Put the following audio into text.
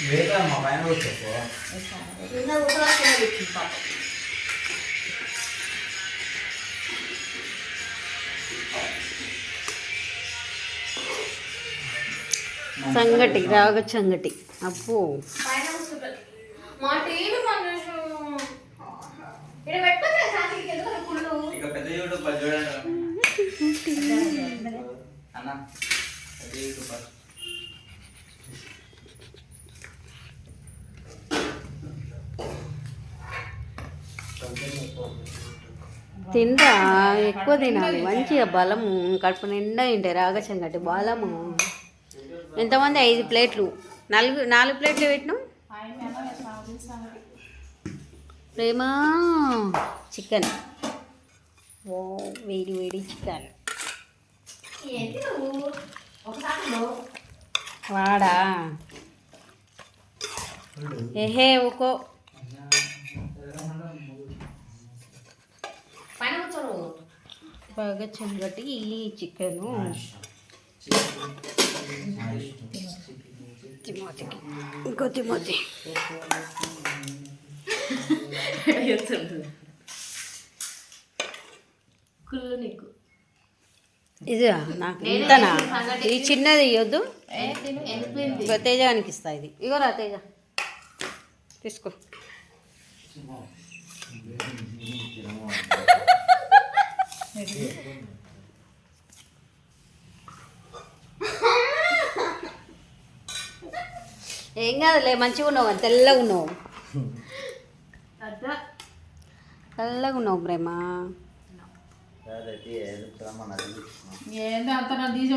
లేదమ్మా పైన కూర్చోపో. సంగటి రాగ సంగటి అప్పు ఇక పెద్ద యూట్యూబ్ చూడండి అన్న, పెద్ద యూట్యూబర్. తింటా ఎక్కువ తినాలి మంచిగా బలము కడుపు నిండా తింటే రాగ సంగటి బలము. ఎంతమంది 5 ప్లేట్లు 4 ప్లేట్లు పెట్టినాం. ప్రేమ చికెన్, ఓ వేడి వేడి చికెన్ వాడా ఏహే ఊకో. బాగా సంగటి చికెను తిమోతికి ఇంకో తిమోతి ఇది నాకు ఇంతనా, ఇది చిన్నది ఇవ్వద్దు, తేజానికి ఇస్తా. ఇది ఇగో రా తేజ తీసుకో. ఏం కాదులే, మంచిగా ఉన్నావు, తెల్లగా ఉన్నావు, తెల్లగా ఉన్నావు ప్రేమ. ఏంటి అంత తీసి